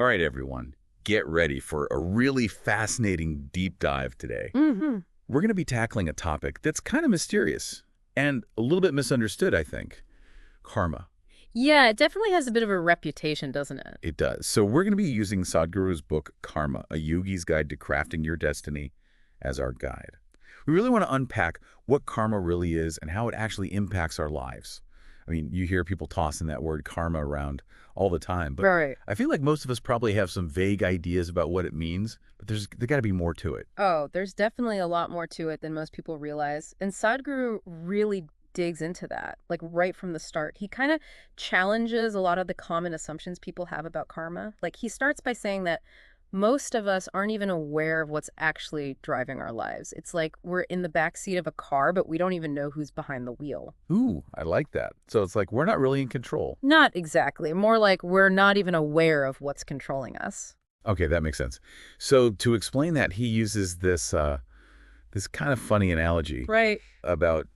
All right, everyone, get ready for a really fascinating deep dive today. Hmm. We're going to be tackling a topic that's kind of mysterious and a little bit misunderstood, I think. Karma. Yeah, it definitely has a bit of a reputation, doesn't it? It does. So we're going to be using Sadhguru's book, Karma, a yogi's guide to crafting your destiny, as our guide. We really want to unpack what karma really is and how it actually impacts our lives. I mean, you hear people tossing that word karma around all the time, but Right. I feel like most of us probably have some vague ideas about what it means, but there got to be more to it. Oh, there's definitely a lot more to it than most people realize. And Sadhguru really digs into that, like right from the start. He kind of challenges a lot of the common assumptions people have about karma. Like he starts by saying that most of us aren't even aware of what's actually driving our lives. It's like we're in the back seat of a car, but we don't even know who's behind the wheel. Ooh, I like that. So it's like we're not really in control. Not exactly. More like we're not even aware of what's controlling us. Okay, that makes sense. So to explain that, he uses this kind of funny analogy Right. about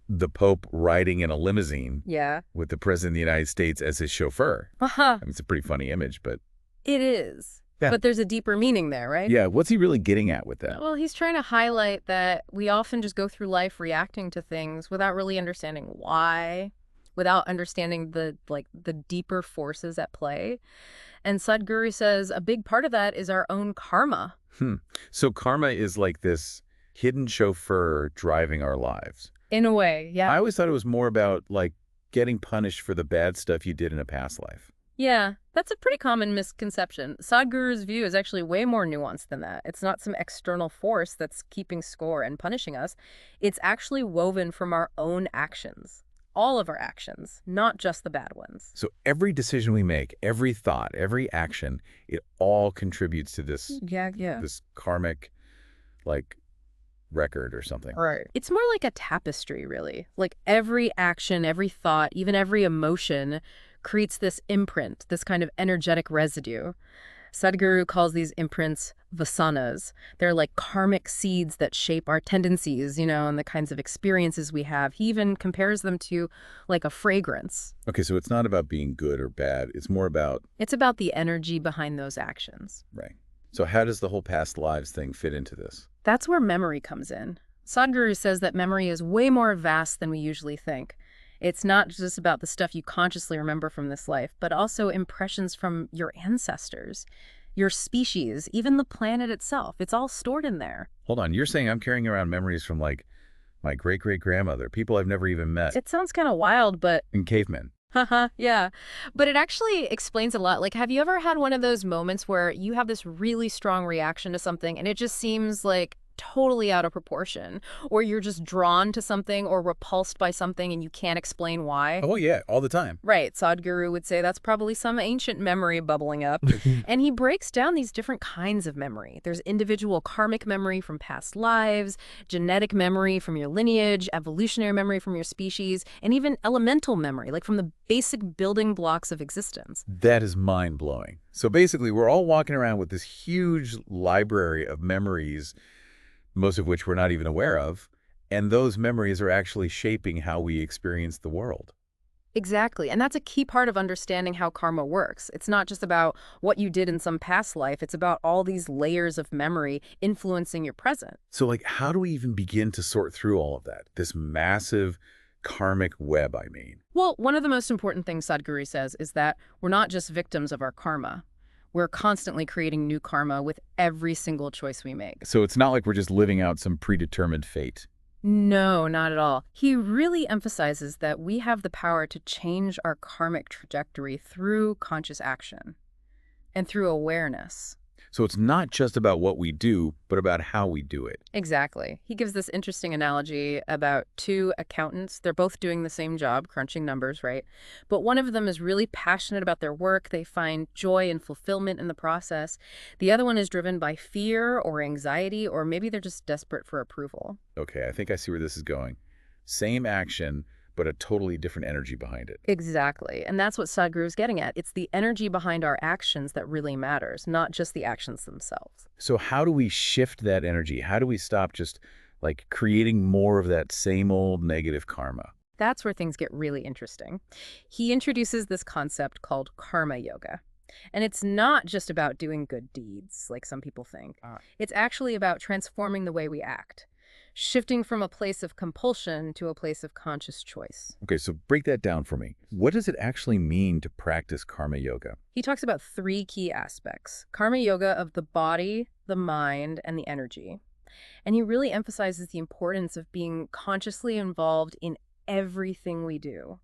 the Pope riding in a limousine Yeah. with the President of the United States as his chauffeur. Haha. I mean, it's a pretty funny image, but It is. yeah. But there's a deeper meaning there, right? Yeah, what's he really getting at with that? Well, he's trying to highlight that we often just go through life reacting to things without really understanding why, without understanding the deeper forces at play. And Sadhguru says a big part of that is our own karma. Hmm. So karma is like this hidden chauffeur driving our lives. In a way, yeah. I always thought it was more about like getting punished for the bad stuff you did in a past life. Yeah, that's a pretty common misconception. Sadhguru's view is actually way more nuanced than that. It's not some external force that's keeping score and punishing us. It's actually woven from our own actions. All of our actions, not just the bad ones. So every decision we make, every thought, every action, it all contributes to Yeah. this karmic like record or something. Right. It's more like a tapestry, really. Like every action, every thought, even every emotion creates this imprint, this kind of energetic residue. Sadhguru calls these imprints vasanas. They're like karmic seeds that shape our tendencies, and the kinds of experiences we have. He even compares them to like a fragrance. Okay, so it's not about being good or bad. It's more about, It's about the energy behind those actions. right. So how does the whole past lives thing fit into this? That's where memory comes in. Sadhguru says that memory is way more vast than we usually think. It's not just about the stuff you consciously remember from this life, but also impressions from your ancestors, your species, even the planet itself. It's all stored in there. Hold on, you're saying I'm carrying around memories from like my great-great-grandmother, people I've never even met, It sounds kind of wild, but and cavemen. haha, yeah. But it actually explains a lot. Like, have you ever had one of those moments where you have this really strong reaction to something and it just seems like totally out of proportion, or you're just drawn to something or repulsed by something and you can't explain why? Oh yeah, all the time. Right, Sadhguru would say that's probably some ancient memory bubbling up. And he breaks down these different kinds of memory. There's individual karmic memory from past lives, genetic memory from your lineage, evolutionary memory from your species, and even elemental memory, like from the basic building blocks of existence. That is mind-blowing. So basically, we're all walking around with this huge library of memories, most of which we're not even aware of, and those memories are actually shaping how we experience the world. Exactly. And that's a key part of understanding how karma works. It's not just about what you did in some past life. It's about all these layers of memory influencing your present. So like, how do we even begin to sort through all of that? This massive karmic web, I mean. Well, one of the most important things Sadhguru says is that we're not just victims of our karma. We're constantly creating new karma with every single choice we make. So it's not like we're just living out some predetermined fate. No, not at all. He really emphasizes that we have the power to change our karmic trajectory through conscious action and through awareness. So it's not just about what we do, but about how we do it. Exactly. He gives this interesting analogy about two accountants. They're both doing the same job, crunching numbers, right? But one of them is really passionate about their work. They find joy and fulfillment in the process. The other one is driven by fear or anxiety, or maybe they're just desperate for approval. Okay, I think I see where this is going. Same action, but a totally different energy behind it. Exactly. And that's what Sadhguru is getting at. It's the energy behind our actions that really matters, not just the actions themselves. So how do we shift that energy? How do we stop just like creating more of that same old negative karma? That's where things get really interesting. He introduces this concept called karma yoga. And it's not just about doing good deeds, like some people think. It's actually about transforming the way we act, shifting from a place of compulsion to a place of conscious choice. Okay, so break that down for me. What does it actually mean to practice karma yoga? He talks about three key aspects: karma yoga of the body, the mind, and the energy. And he really emphasizes the importance of being consciously involved in everything we do.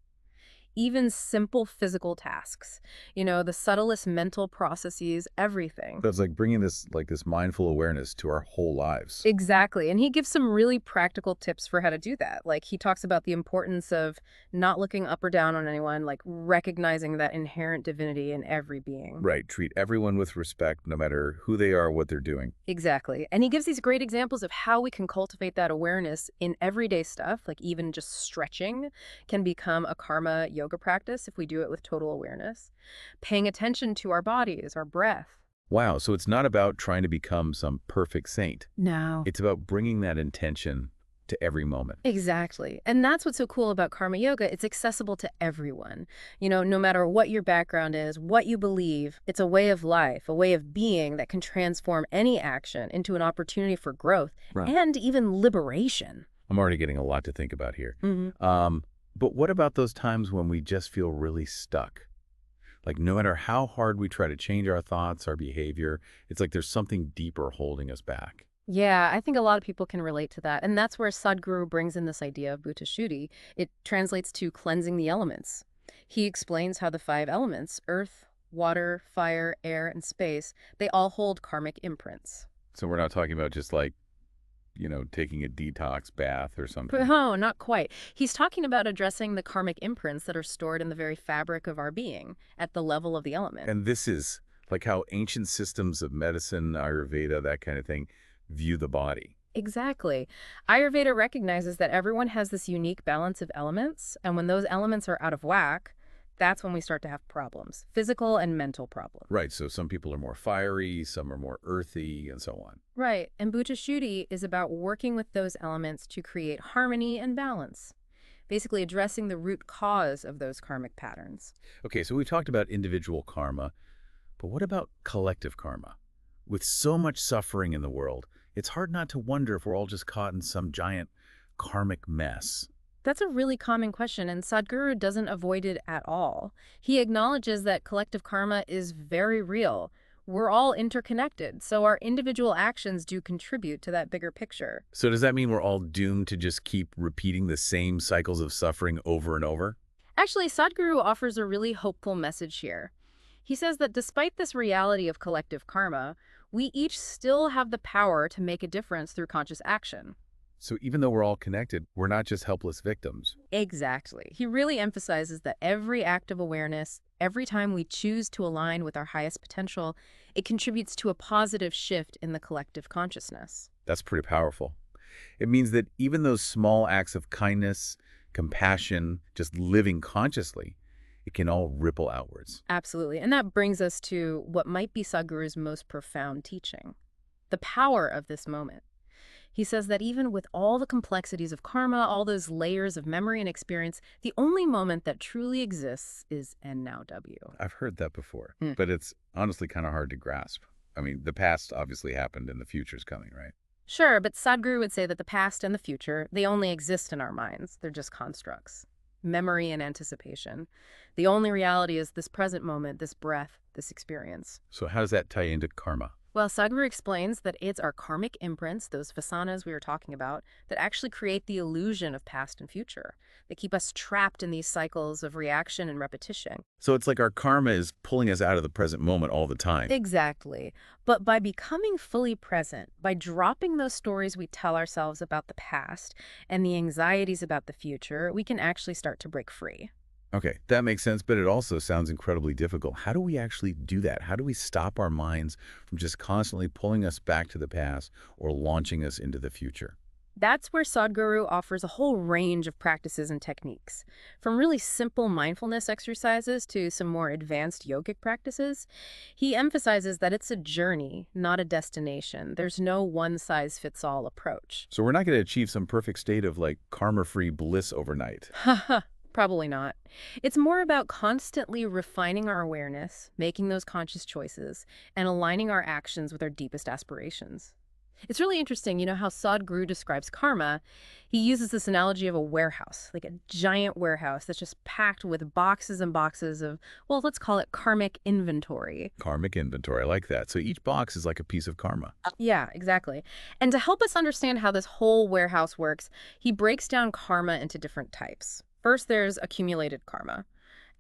Even simple physical tasks, the subtlest mental processes, everything. So it's like bringing this mindful awareness to our whole lives. Exactly. And he gives some really practical tips for how to do that. Like he talks about the importance of not looking up or down on anyone, like recognizing that inherent divinity in every being. Right, treat everyone with respect no matter who they are, what they're doing. Exactly. And he gives these great examples of how we can cultivate that awareness in everyday stuff, like even just stretching can become a karma yoga practice if we do it with total awareness. Paying attention to our bodies, our breath. Wow, so it's not about trying to become some perfect saint. No. It's about bringing that intention to every moment. Exactly. And that's what's so cool about karma yoga. It's accessible to everyone. No matter what your background is, what you believe, it's a way of life, a way of being that can transform any action into an opportunity for growth Right. and even liberation. I'm already getting a lot to think about here. Hmm. But what about those times when we just feel really stuck? Like no matter how hard we try to change our thoughts, our behavior, it's like there's something deeper holding us back. Yeah, I think a lot of people can relate to that. And that's where Sadhguru brings in this idea of Bhuta Shuddhi. It translates to cleansing the elements. He explains how the five elements, earth, water, fire, air, and space, they all hold karmic imprints. So we're not talking about just like, taking a detox bath or But something. no, not quite. He's talking about addressing the karmic imprints that are stored in the very fabric of our being at the level of the element. And this is like how ancient systems of medicine, Ayurveda, that kind of thing, view the body. Exactly. Ayurveda recognizes that everyone has this unique balance of elements, and when those elements are out of whack, that's when we start to have problems, physical and mental problems. Right, so some people are more fiery, some are more earthy, and so on. Right, and Bhuta Shuddhi is about working with those elements to create harmony and balance, basically addressing the root cause of those karmic patterns. Okay, so we talked about individual karma, but what about collective karma? With so much suffering in the world, it's hard not to wonder if we're all just caught in some giant karmic mess. That's a really common question, and Sadhguru doesn't avoid it at all. He acknowledges that collective karma is very real. We're all interconnected, so our individual actions do contribute to that bigger picture. So does that mean we're all doomed to just keep repeating the same cycles of suffering over and over? Actually, Sadhguru offers a really hopeful message here. He says that despite this reality of collective karma, we each still have the power to make a difference through conscious action. So even though we're all connected, we're not just helpless victims. Exactly. He really emphasizes that every act of awareness, every time we choose to align with our highest potential, it contributes to a positive shift in the collective consciousness. That's pretty powerful. It means that even those small acts of kindness, compassion, just living consciously, it can all ripple outwards. Absolutely. And that brings us to what might be Sadhguru's most profound teaching, the power of this moment. He says that even with all the complexities of karma, all those layers of memory and experience, the only moment that truly exists is N now W. I've heard that before, Hmm. but it's honestly kind of hard to grasp. I mean, the past obviously happened and the future's coming, right? Sure, but Sadhguru would say that the past and the future, they only exist in our minds. They're just constructs. Memory and anticipation. The only reality is this present moment, this breath, this experience. So how does that tie into karma? Well, Sadhguru explains that it's our karmic imprints, those vasanas we were talking about, that actually create the illusion of past and future. They keep us trapped in these cycles of reaction and repetition. So it's like our karma is pulling us out of the present moment all the time. Exactly. But by becoming fully present, by dropping those stories we tell ourselves about the past and the anxieties about the future, we can actually start to break free. Okay, that makes sense, but it also sounds incredibly difficult. How do we actually do that? How do we stop our minds from just constantly pulling us back to the past or launching us into the future? That's where Sadhguru offers a whole range of practices and techniques, from really simple mindfulness exercises to some more advanced yogic practices. He emphasizes that it's a journey, not a destination. There's no one-size-fits-all approach. So we're not going to achieve some perfect state of like karma-free bliss overnight. Haha, Probably not. It's more about constantly refining our awareness, making those conscious choices, and aligning our actions with our deepest aspirations. It's really interesting, how Sadhguru describes karma. He uses this analogy of a warehouse, like a giant warehouse that's just packed with boxes and boxes of, well, let's call it karmic inventory. Karmic inventory, I like that. So each box is like a piece of karma. Yeah, exactly. And to help us understand how this whole warehouse works, he breaks down karma into different types. First, there's accumulated karma.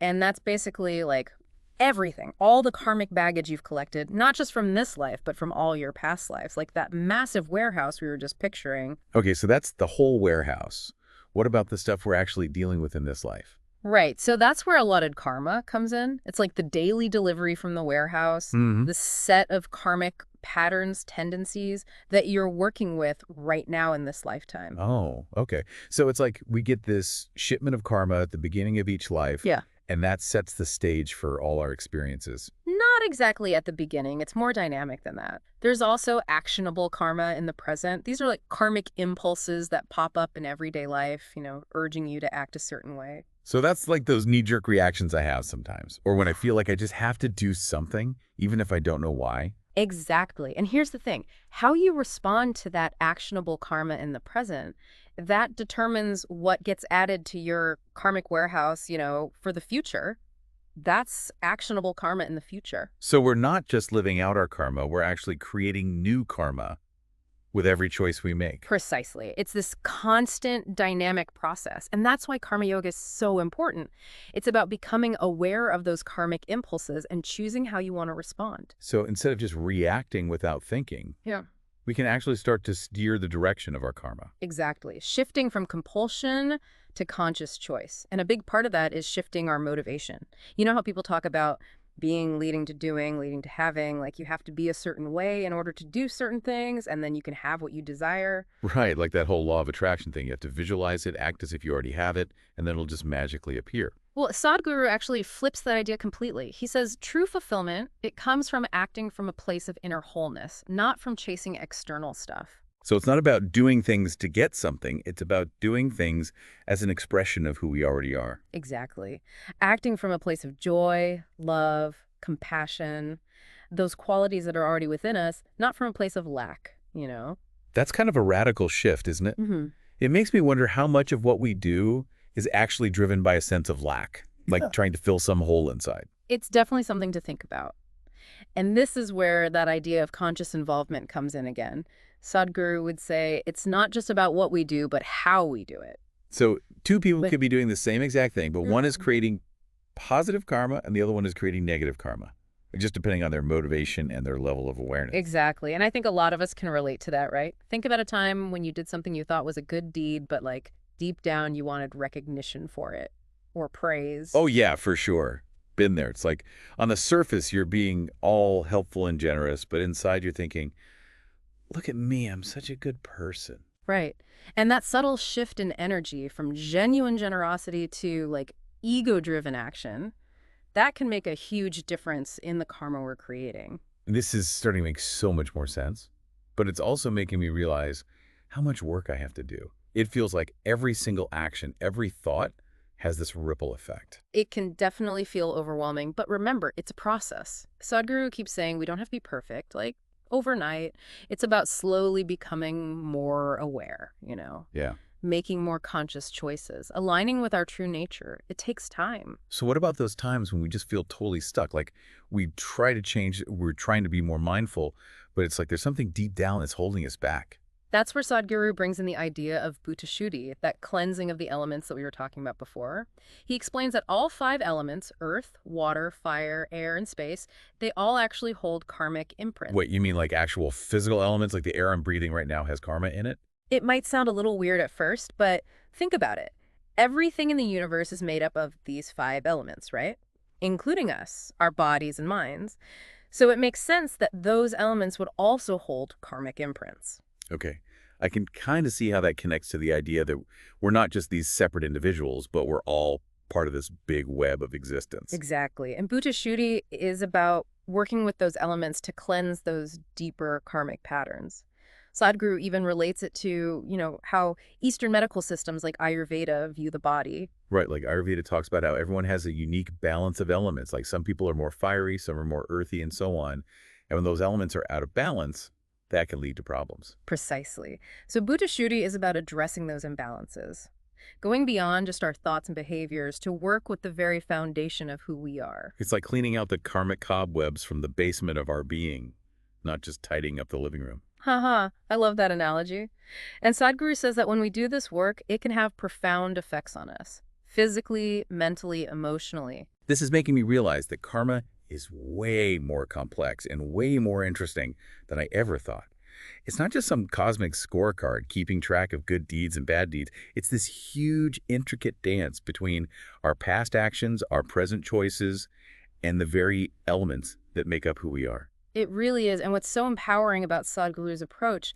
And that's basically like everything, all the karmic baggage you've collected, not just from this life, but from all your past lives, like that massive warehouse we were just picturing. Okay, so that's the whole warehouse. What about the stuff we're actually dealing with in this life? Right. So that's where allotted karma comes in. It's like the daily delivery from the warehouse, Hmm. the set of karmic patterns, tendencies that you're working with right now in this lifetime. Oh, okay. So it's like we get this shipment of karma at the beginning of each life, Yeah. and that sets the stage for all our experiences. Not exactly at the beginning. It's more dynamic than that. There's also actionable karma in the present. These are like karmic impulses that pop up in everyday life, urging you to act a certain way. So that's like those knee-jerk reactions I have sometimes, or when I feel like I just have to do something, even if I don't know why. Exactly. And here's the thing. How you respond to that actionable karma in the present, that determines what gets added to your karmic warehouse, for the future. That's actionable karma in the future. So we're not just living out our karma, we're actually creating new karma with every choice we make. Precisely. It's this constant dynamic process. And that's why karma yoga is so important. It's about becoming aware of those karmic impulses and choosing how you want to respond. So instead of just reacting without thinking, Yeah. we can actually start to steer the direction of our karma. Exactly. Shifting from compulsion to conscious choice. And a big part of that is shifting our motivation. You know how people talk about being leading to doing, leading to having, like you have to be a certain way in order to do certain things, and then you can have what you desire. Right, like that whole law of attraction thing. You have to visualize it, act as if you already have it, and then it'll just magically appear. Well, Sadhguru actually flips that idea completely. He says true fulfillment, it comes from acting from a place of inner wholeness, not from chasing external stuff. So it's not about doing things to get something. It's about doing things as an expression of who we already are. Exactly. Acting from a place of joy, love, compassion, those qualities that are already within us, not from a place of lack. That's kind of a radical shift, isn't it? Hmm. It makes me wonder how much of what we do is actually driven by a sense of lack, like trying to fill some hole inside. It's definitely something to think about. And this is where that idea of conscious involvement comes in again. Sadhguru would say it's not just about what we do, but how we do it. So two people But could be doing the same exact thing, but one is creating positive karma and the other one is creating negative karma, just depending on their motivation and their level of awareness. exactly. And I think a lot of us can relate to that, right? Think about a time when you did something you thought was a good deed, but like deep down you wanted recognition for it or praise. Oh, yeah, for sure. Been there. It's like on the surface, you're being all helpful and generous, but inside you're thinking, look at me, I'm such a good person. Right. And that subtle shift in energy from genuine generosity to like ego-driven action, that can make a huge difference in the karma we're creating. And this is starting to make so much more sense, but it's also making me realize how much work I have to do. It feels like every single action, every thought has this ripple effect. It can definitely feel overwhelming, but remember, it's a process. Sadhguru keeps saying we don't have to be perfect, like overnight. It's about slowly becoming more aware, Yeah. making more conscious choices, aligning with our true nature. It takes time. So what about those times when we just feel totally stuck? Like we try to change, we're trying to be more mindful, but it's like there's something deep down that's holding us back. That's where Sadhguru brings in the idea of bhutashuddhi, that cleansing of the elements that we were talking about before. He explains that all 5 elements, earth, water, fire, air, and space, they all actually hold karmic imprints. Wait, you mean like actual physical elements, like the air I'm breathing right now has karma in it? It might sound a little weird at first, but think about it. Everything in the universe is made up of these 5 elements, right? Including us, our bodies and minds. So it makes sense that those elements would also hold karmic imprints. Okay. I can kind of see how that connects to the idea that we're not just these separate individuals, but we're all part of this big web of existence. Exactly. And bhutashuddhi is about working with those elements to cleanse those deeper karmic patterns. Sadhguru even relates it to, how Eastern medical systems like Ayurveda view the body. Right, like Ayurveda talks about how everyone has a unique balance of elements. Like some people are more fiery, some are more earthy, and so on. And when those elements are out of balance, that can lead to problems. Precisely. So Buddha Shuddhi is about addressing those imbalances, going beyond just our thoughts and behaviors to work with the very foundation of who we are. It's like cleaning out the karmic cobwebs from the basement of our being, not just tidying up the living room. Haha, I love that analogy. And Sadhguru says that when we do this work, it can have profound effects on us, physically, mentally, emotionally. This is making me realize that karma is way more complex and way more interesting than I ever thought. It's not just some cosmic scorecard keeping track of good deeds and bad deeds. It's this huge, intricate dance between our past actions, our present choices, and the very elements that make up who we are. It really is. And what's so empowering about Sadhguru's approach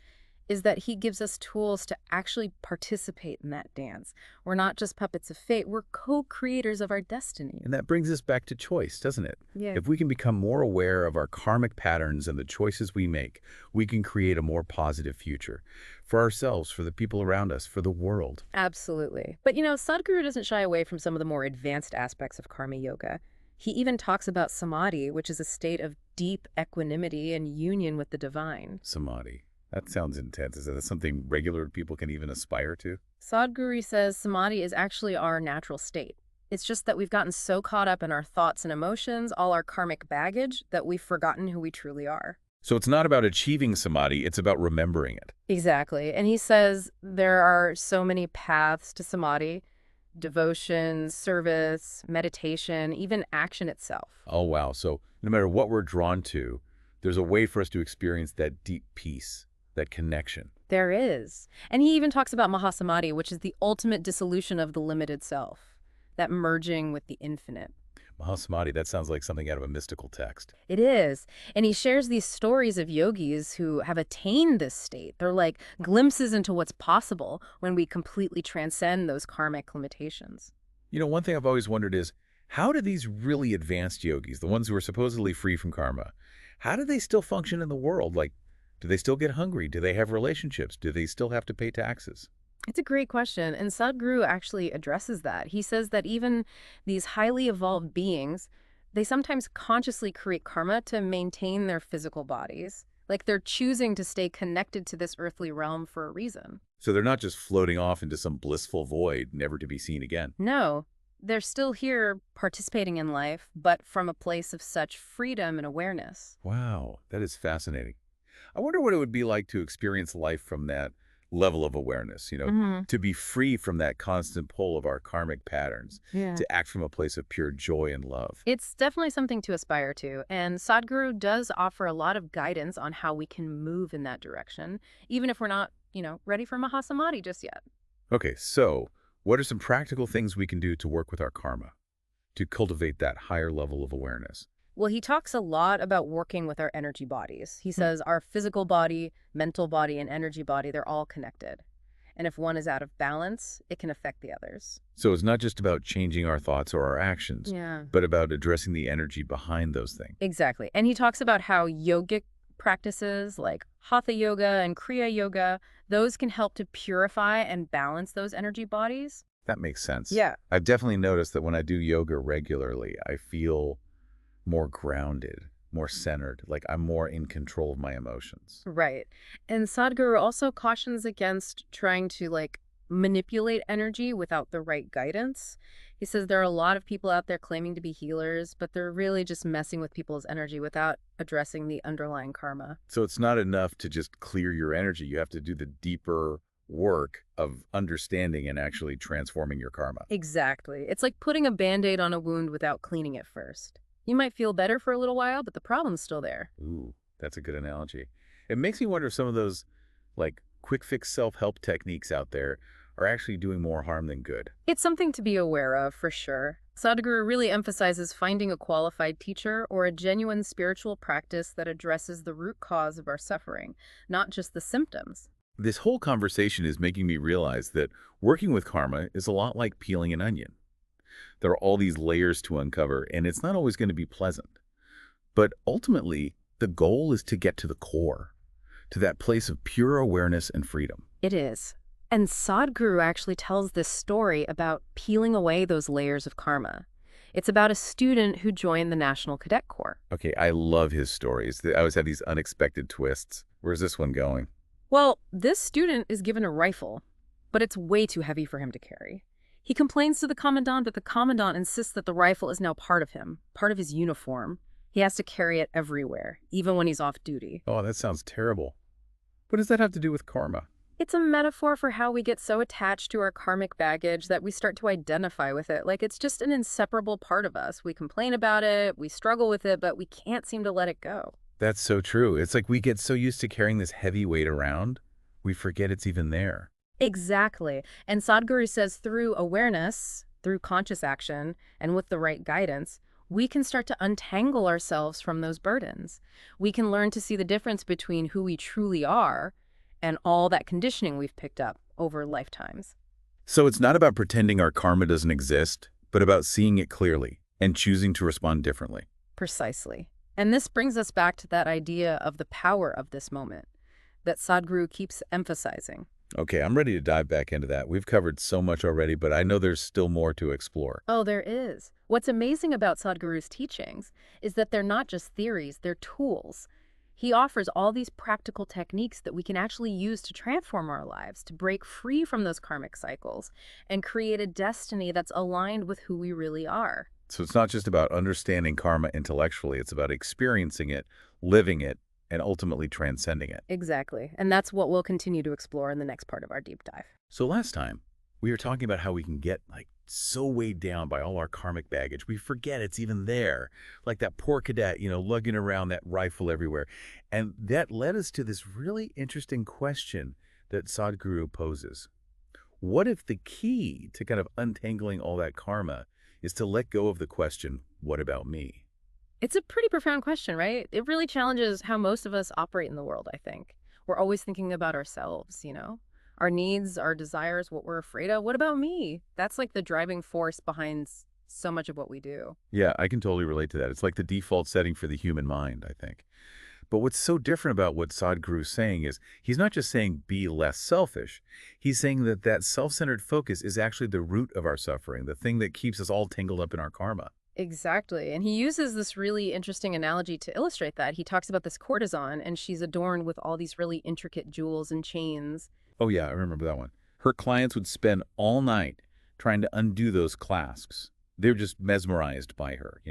is that he gives us tools to actually participate in that dance. We're not just puppets of fate, we're co-creators of our destiny. And that brings us back to choice, doesn't it? Yeah. If we can become more aware of our karmic patterns and the choices we make, we can create a more positive future for ourselves, for the people around us, for the world. Absolutely. But Sadhguru doesn't shy away from some of the more advanced aspects of karma yoga. He even talks about samadhi, which is a state of deep equanimity and union with the divine. Samadhi. That sounds intense. Is that something regular people can even aspire to? Sadhguru says samadhi is actually our natural state. It's just that we've gotten so caught up in our thoughts and emotions, all our karmic baggage, that we've forgotten who we truly are. So it's not about achieving samadhi, it's about remembering it. Exactly. And he says there are so many paths to samadhi: devotion, service, meditation, even action itself. Oh, wow. So no matter what we're drawn to, there's a way for us to experience that deep peace, that connection. There is. And he even talks about Mahasamadhi, which is the ultimate dissolution of the limited self, that merging with the infinite. Mahasamadhi, that sounds like something out of a mystical text. It is. And he shares these stories of yogis who have attained this state. They're like glimpses into what's possible when we completely transcend those karmic limitations. One thing I've always wondered is, how do these really advanced yogis, the ones who are supposedly free from karma, how do they still function in the world? Like, do they still get hungry? Do they have relationships? Do they still have to pay taxes? It's a great question, and Sadhguru actually addresses that. He says that even these highly evolved beings, they sometimes consciously create karma to maintain their physical bodies. Like they're choosing to stay connected to this earthly realm for a reason. So they're not just floating off into some blissful void, never to be seen again. No, they're still here participating in life, but from a place of such freedom and awareness. Wow, that is fascinating. I wonder what it would be like to experience life from that level of awareness, to be free from that constant pull of our karmic patterns, Yeah. to act from a place of pure joy and love. It's definitely something to aspire to, and Sadhguru does offer a lot of guidance on how we can move in that direction, even if we're not, ready for Mahasamadhi just yet. Okay, so what are some practical things we can do to work with our karma, to cultivate that higher level of awareness? Well, he talks a lot about working with our energy bodies. He says our physical body, mental body, and energy body, they're all connected. And if one is out of balance, it can affect the others. So it's not just about changing our thoughts or our actions, Yeah. but about addressing the energy behind those things. Exactly. And he talks about how yogic practices like hatha yoga and kriya yoga, those can help to purify and balance those energy bodies. That makes sense. Yeah. I've definitely noticed that when I do yoga regularly, I feel more grounded, more centered, like I'm more in control of my emotions. Right. And Sadhguru also cautions against trying to manipulate energy without the right guidance. He says there are a lot of people out there claiming to be healers, but they're really just messing with people's energy without addressing the underlying karma. So it's not enough to just clear your energy. You have to do the deeper work of understanding and actually transforming your karma. Exactly. It's like putting a Band-Aid on a wound without cleaning it first. You might feel better for a little while, but the problem's still there. Ooh, that's a good analogy. It makes me wonder if some of those quick fix self-help techniques out there are actually doing more harm than good. It's something to be aware of, for sure. Sadhguru really emphasizes finding a qualified teacher or a genuine spiritual practice that addresses the root cause of our suffering, not just the symptoms. This whole conversation is making me realize that working with karma is a lot like peeling an onion. There are all these layers to uncover, and it's not always going to be pleasant. But ultimately, the goal is to get to the core, to that place of pure awareness and freedom. It is. And Sadhguru actually tells this story about peeling away those layers of karma. It's about a student who joined the National Cadet Corps. Okay, I love his stories. They always have these unexpected twists. Where's this one going? Well, this student is given a rifle, but it's way too heavy for him to carry. He complains to the commandant, but the commandant insists that the rifle is now part of him, part of his uniform. He has to carry it everywhere, even when he's off duty. Oh, that sounds terrible. What does that have to do with karma? It's a metaphor for how we get so attached to our karmic baggage that we start to identify with it. Like it's just an inseparable part of us. We complain about it, we struggle with it, but we can't seem to let it go. That's so true. It's like we get so used to carrying this heavy weight around, we forget it's even there. Exactly. And Sadhguru says through awareness, through conscious action, and with the right guidance, we can start to untangle ourselves from those burdens. We can learn to see the difference between who we truly are and all that conditioning we've picked up over lifetimes. So it's not about pretending our karma doesn't exist, but about seeing it clearly and choosing to respond differently. Precisely. And this brings us back to that idea of the power of this moment that Sadhguru keeps emphasizing. Okay, I'm ready to dive back into that. We've covered so much already, but I know there's still more to explore. Oh, there is. What's amazing about Sadhguru's teachings is that they're not just theories, they're tools. He offers all these practical techniques that we can actually use to transform our lives, to break free from those karmic cycles, and create a destiny that's aligned with who we really are. So it's not just about understanding karma intellectually, it's about experiencing it, living it, and ultimately transcending it. Exactly. And that's what we'll continue to explore in the next part of our deep dive. So last time, we were talking about how we can get so weighed down by all our karmic baggage, we forget it's even there. Like that poor cadet, lugging around that rifle everywhere. And that led us to this really interesting question that Sadhguru poses. What if the key to kind of untangling all that karma is to let go of the question, what about me? It's a pretty profound question, right? It really challenges how most of us operate in the world, I think. We're always thinking about ourselves, our needs, our desires, what we're afraid of. What about me? That's like the driving force behind so much of what we do. Yeah, I can totally relate to that. It's like the default setting for the human mind, I think. But what's so different about what Sadhguru's saying is he's not just saying be less selfish. He's saying that self-centered focus is actually the root of our suffering, the thing that keeps us all tangled up in our karma. Exactly. And he uses this really interesting analogy to illustrate that. He talks about this courtesan, and she's adorned with all these really intricate jewels and chains. Oh yeah, I remember that one. Her clients would spend all night trying to undo those clasps. They're just mesmerized by her,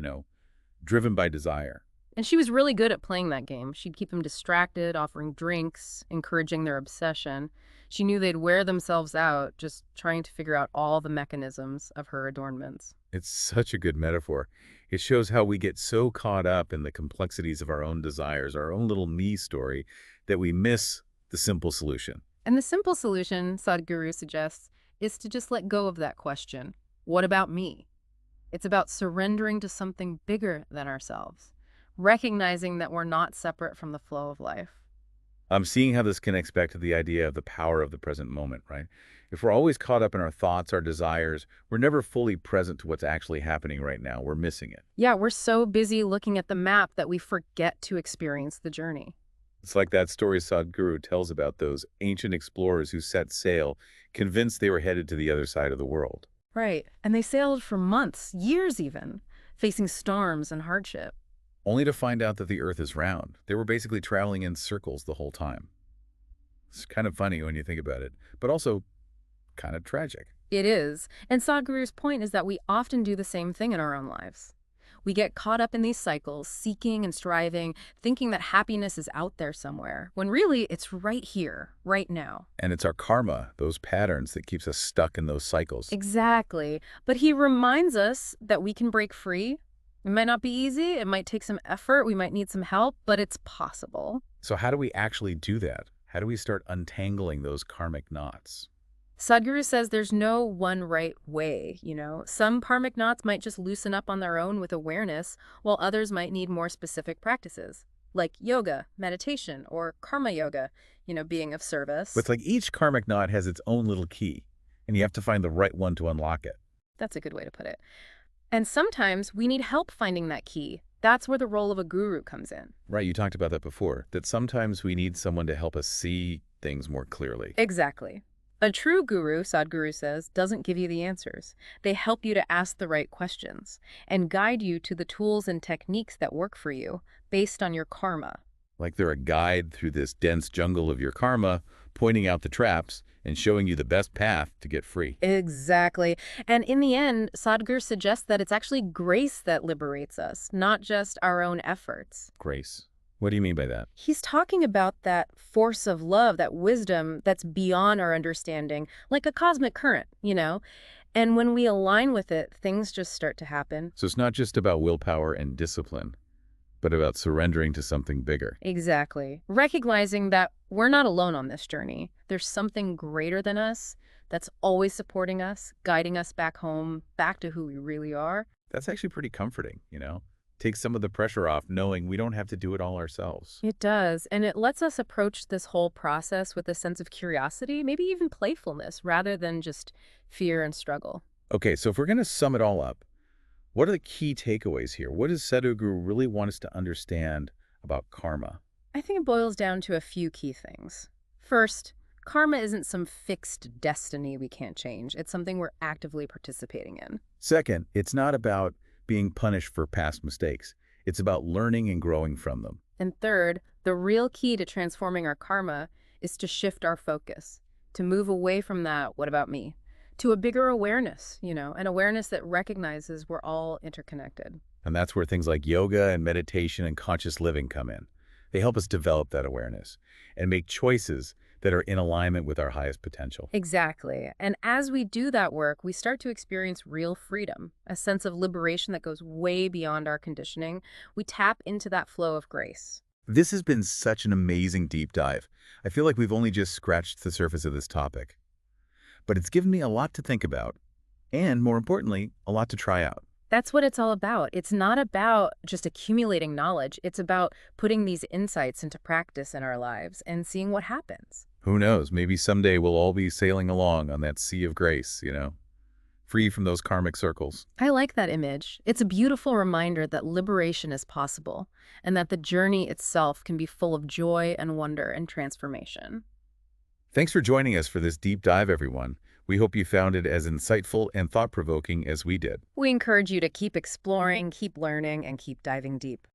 driven by desire. And she was really good at playing that game. She'd keep them distracted, offering drinks, encouraging their obsession. She knew they'd wear themselves out just trying to figure out all the mechanisms of her adornments. It's such a good metaphor. It shows how we get so caught up in the complexities of our own desires, our own little me story, that we miss the simple solution. And the simple solution, Sadhguru suggests, is to just let go of that question. What about me? It's about surrendering to something bigger than ourselves, recognizing that we're not separate from the flow of life. I'm seeing how this connects back to the idea of the power of the present moment, right? If we're always caught up in our thoughts, our desires, we're never fully present to what's actually happening right now. We're missing it. Yeah, we're so busy looking at the map that we forget to experience the journey. It's like that story Sadhguru tells about those ancient explorers who set sail, convinced they were headed to the other side of the world. Right. And they sailed for months, years even, facing storms and hardship. Only to find out that the Earth is round. They were basically traveling in circles the whole time. It's kind of funny when you think about it, but also kind of tragic. It is. And Sadhguru's point is that we often do the same thing in our own lives. We get caught up in these cycles, seeking and striving, thinking that happiness is out there somewhere, when really it's right here, right now. And it's our karma, those patterns, that keeps us stuck in those cycles. Exactly. But he reminds us that we can break free. It might not be easy, it might take some effort, we might need some help, but it's possible. So how do we actually do that? How do we start untangling those karmic knots? Sadhguru says there's no one right way, Some karmic knots might just loosen up on their own with awareness, while others might need more specific practices, like yoga, meditation, or karma yoga, being of service. But it's like each karmic knot has its own little key, and you have to find the right one to unlock it. That's a good way to put it. And sometimes we need help finding that key, That's where the role of a guru comes in. Right, you talked about that before, that sometimes we need someone to help us see things more clearly. Exactly. A true guru, Sadhguru says, doesn't give you the answers. They help you to ask the right questions and guide you to the tools and techniques that work for you based on your karma. Like they're a guide through this dense jungle of your karma, pointing out the traps and showing you the best path to get free. Exactly. And in the end, Sadhguru suggests that it's actually grace that liberates us, not just our own efforts. Grace. What do you mean by that? He's talking about that force of love, that wisdom that's beyond our understanding, like a cosmic current. And when we align with it, things just start to happen. So it's not just about willpower and discipline, but about surrendering to something bigger. Exactly. Recognizing that we're not alone on this journey. There's something greater than us that's always supporting us, guiding us back home, back to who we really are. That's actually pretty comforting. Takes some of the pressure off knowing we don't have to do it all ourselves. It does, and it lets us approach this whole process with a sense of curiosity, maybe even playfulness, rather than just fear and struggle. Okay, so if we're going to sum it all up, what are the key takeaways here? What does Sadhguru really want us to understand about karma? I think it boils down to a few key things. First, karma isn't some fixed destiny we can't change. It's something we're actively participating in. Second, it's not about being punished for past mistakes. It's about learning and growing from them. And third, the real key to transforming our karma is to shift our focus, to move away from that, what about me, to a bigger awareness, an awareness that recognizes we're all interconnected. And that's where things like yoga and meditation and conscious living come in. They help us develop that awareness and make choices that are in alignment with our highest potential. Exactly. And as we do that work, we start to experience real freedom, a sense of liberation that goes way beyond our conditioning. We tap into that flow of grace. This has been such an amazing deep dive. I feel like we've only just scratched the surface of this topic. But it's given me a lot to think about, and more importantly, a lot to try out. That's what it's all about. It's not about just accumulating knowledge. It's about putting these insights into practice in our lives and seeing what happens. Who knows, maybe someday we'll all be sailing along on that sea of grace, free from those karmic circles. I like that image. It's a beautiful reminder that liberation is possible and that the journey itself can be full of joy and wonder and transformation. Thanks for joining us for this deep dive, everyone. We hope you found it as insightful and thought-provoking as we did. We encourage you to keep exploring, keep learning, and keep diving deep.